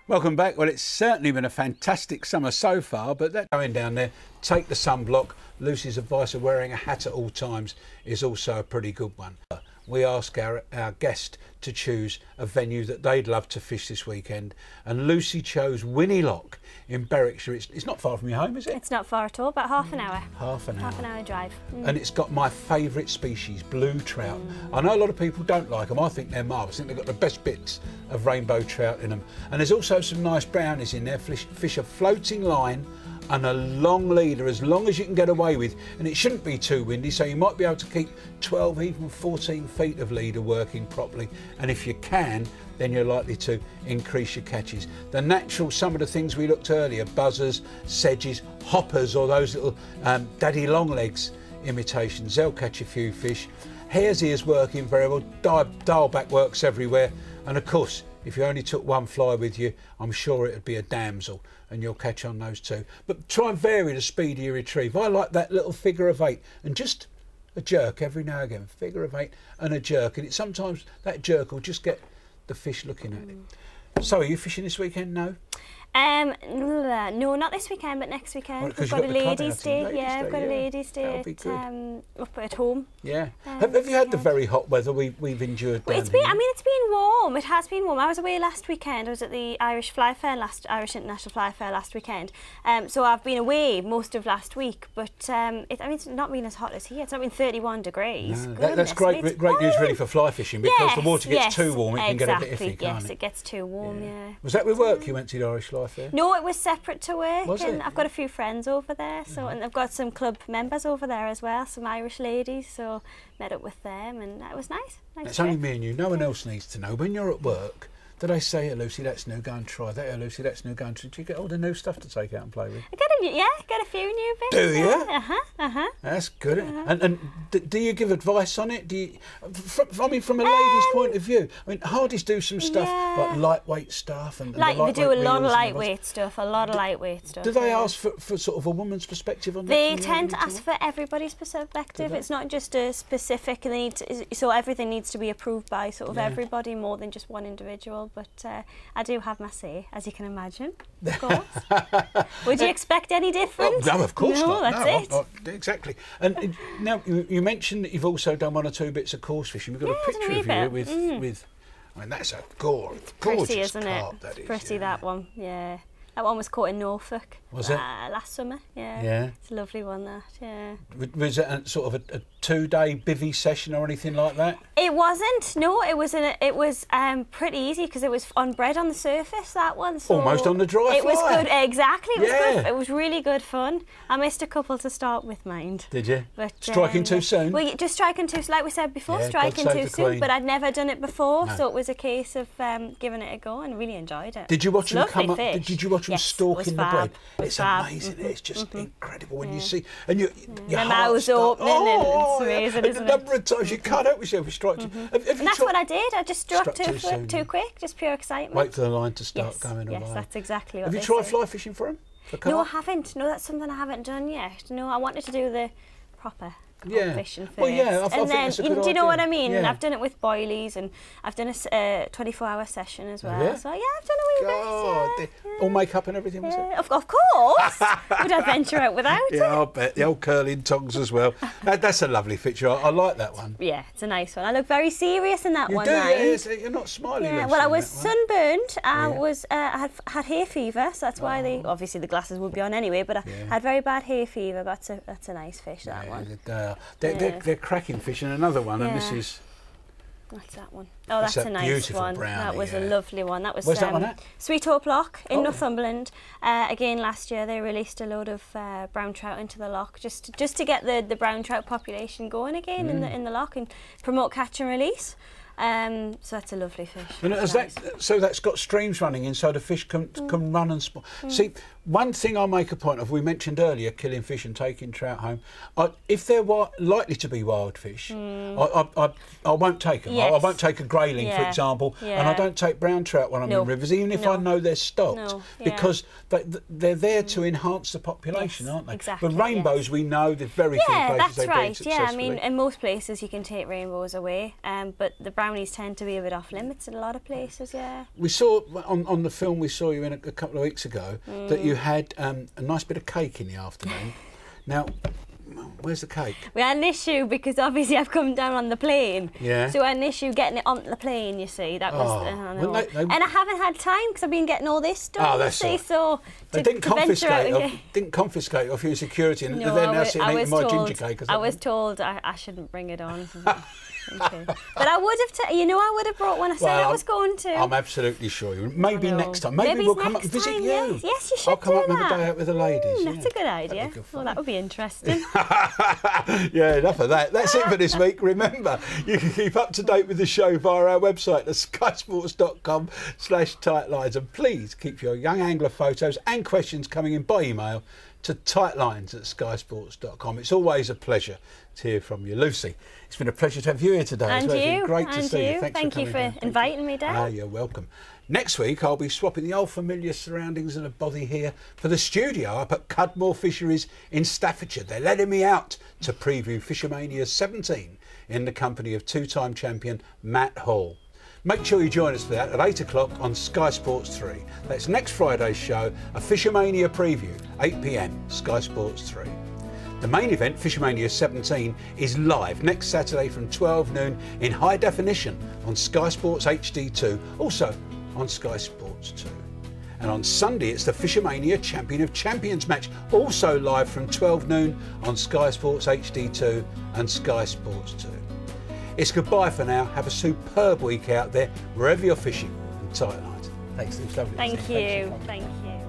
Welcome back. Well, it's certainly been a fantastic summer so far, but that going down there, take the sunblock. Lucy's advice of wearing a hat at all times is also a pretty good one. We ask our guest to choose a venue that they'd love to fish this weekend, and Lucy chose Winnie Lock in Berwickshire. It's not far from your home, is it? It's not far at all, about half an hour. Half an hour Drive. And it's got my favourite species, blue trout. I know a lot of people don't like them. I think they're marvellous. I think they've got the best bits of rainbow trout in them. And there's also some nice brownies in there. Fish a floating line and a long leader, as long as you can get away with, and it shouldn't be too windy, so you might be able to keep 12, even 14 feet of leader working properly, and if you can, then you're likely to increase your catches. The natural, some of the things we looked earlier, buzzers, sedges, hoppers, or those little daddy longlegs imitations, they'll catch a few fish. Hare's ears working very well, dial back works everywhere, and of course, if you only took one fly with you, I'm sure it'd be a damsel, and you'll catch on those too. But try and vary the speed of your retrieve. I like that little figure of 8, and just a jerk every now and again. Figure of 8 and a jerk, and sometimes that jerk will just get the fish looking at it. So, are you fishing this weekend? No? No, not this weekend, but next weekend. Right, we've got a ladies' day. Yeah, we've got a ladies' day up at home. Yeah. Have you had the very hot weather we've endured down it's here? been. I mean, it's been warm. It has been warm. I was away last weekend. I was at the Irish International Fly Fair last weekend. So I've been away most of last week. But I mean, it's not been as hot as here. It's not been 31 degrees. No, that's great news really for fly fishing, because the water gets too warm. It can get a bit iffy, can't it? It gets too warm. Yeah. Was that with work you went to the Irish Fly Fair? No, it was separate to work. Was it? I've got a few friends over there, so and I've got some club members over there as well, some Irish ladies. So met up with them, and it was nice. It's only me and you. No one else needs to know. When you're at work, do they say, "Hey, Lucy, that's new, go and try that. Hey, Lucy, that's new, go and try." Do you get all the new stuff to take out and play with? I get a few new bits. Do you? Yeah. That's good. And do you give advice on it? Do you? I mean, from a lady's point of view, I mean, Hardy's do some stuff like lightweight stuff and they do a lot of lightweight stuff. Do they ask for sort of a woman's perspective on that? They tend to ask for everybody's perspective. It's not just a specific. So everything needs to be approved by sort of everybody more than just one individual. But I do have my say, as you can imagine, of course. Would you expect any different? No, of course not. That's it. Exactly. And now you mentioned that you've also done 1 or 2 bits of course fishing. We've got a picture of you with. I mean, that's a gorgeous pretty, isn't carp, it? that is. Pretty, that one. Yeah. That one was caught in Norfolk. Was it? Last summer, yeah. Yeah. It's a lovely one, that, yeah. Was it a sort of a 2-day bivvy session or anything like that? It wasn't, no. It was pretty easy because it was on bread on the surface, that one. So almost on the dry fly. It was good, exactly. It was good. It was really good fun. I missed a couple to start with, mind. Did you? But, striking too soon? Well, just striking too, like we said before, striking too soon. But I'd never done it before, so it was a case of giving it a go, and really enjoyed it. Did you watch them come up? Did you watch them stalking the bread? It's amazing. It's just incredible when you see, and your mouth's opening, and it's amazing, isn't it? The number of times you can't help yourself, you strike. And that's what I did. I just struck too quick, just pure excitement. Wait for the line to start going away. Yes, that's exactly what. Have you tried fly fishing for them? No, I haven't. No, that's something I haven't done yet. No, I wanted to do the proper fishing first. Well, yeah, I think that's a good idea. Do you know what I mean? Yeah. I've done it with boilies, and I've done a 24-hour session as well. Yeah? So yeah, I've done a wee bit. All makeup and everything, was it? Of course. Would I venture out without it? Yeah, I'll bet. The old curling tongs as well. That's a lovely picture. I like that one. Yeah, it's a nice one. I look very serious in that one. You do, you're not smiling. Yeah, well, I was sunburned. I had hay fever, so that's why obviously the glasses would be on anyway, but I had very bad hay fever. That's a nice fish, that one. They're cracking fish, and another one, and this is... What's that one? Oh, that's a nice one. Brownie, that was a lovely one. That was Where's that one at? Sweet Hope Loch in Northumberland. Again, last year they released a load of brown trout into the loch, just to get the brown trout population going again in the loch and promote catch and release. So that's a lovely fish. And so that's got streams running in, so the fish can run and spawn. See, one thing I make a point of, we mentioned earlier, killing fish and taking trout home. If they're likely to be wild fish, I won't take them. I won't take a grayling, for example, and I don't take brown trout when I'm in rivers, even if I know they're stocked, because they're there to enhance the population, aren't they? Exactly, but rainbows, we know there's very few places they do it successfully. I mean, in most places you can take rainbows away, but the brown brownies tend to be a bit off limits in a lot of places, yeah. We saw on the film we saw you in a couple of weeks ago that you had a nice bit of cake in the afternoon. Now, where's the cake? We had an issue because obviously I've come down on the plane. Yeah. So we had an issue getting it onto the plane, you see. That was, Well, and I haven't had time because I've been getting all this done. Oh, that's you see, so they didn't confiscate off your security, and no, they're now sitting eating my ginger cake. I was told I shouldn't bring it on. Okay. But I would have, I would have brought one. I said I was going to. I'm absolutely sure you. Maybe next time. Maybe we'll come up and visit you. Yes, you should. I'll come up and have a day out with the ladies. That's a good idea. Well, that would be interesting. Yeah, enough of that. That's it for this week. Remember, you can keep up to date with the show via our website at skysports.com/tightlines, and please keep your young angler photos and questions coming in by email to tightlines@skysports.com. It's always a pleasure to hear from you, Lucy. It's been a pleasure to have you here today. And It's been you. great to see you. Thank you for inviting me down. You're welcome. Next week, I'll be swapping the old familiar surroundings of a body here for the studio up at Cudmore Fisheries in Staffordshire. They're letting me out to preview Fishermania 17 in the company of two-time champion Matt Hall. Make sure you join us for that at 8 o'clock on Sky Sports 3. That's next Friday's show, a Fishermania preview, 8 p.m, Sky Sports 3. The main event, Fishermania 17, is live next Saturday from 12 noon in high definition on Sky Sports HD2, also on Sky Sports 2. And on Sunday, it's the Fishermania Champion of Champions match, also live from 12 noon on Sky Sports HD2 and Sky Sports 2. It's goodbye for now. Have a superb week out there, wherever you're fishing, and tight lines. Thanks, Steve. Lovely. Thank you. Thank you.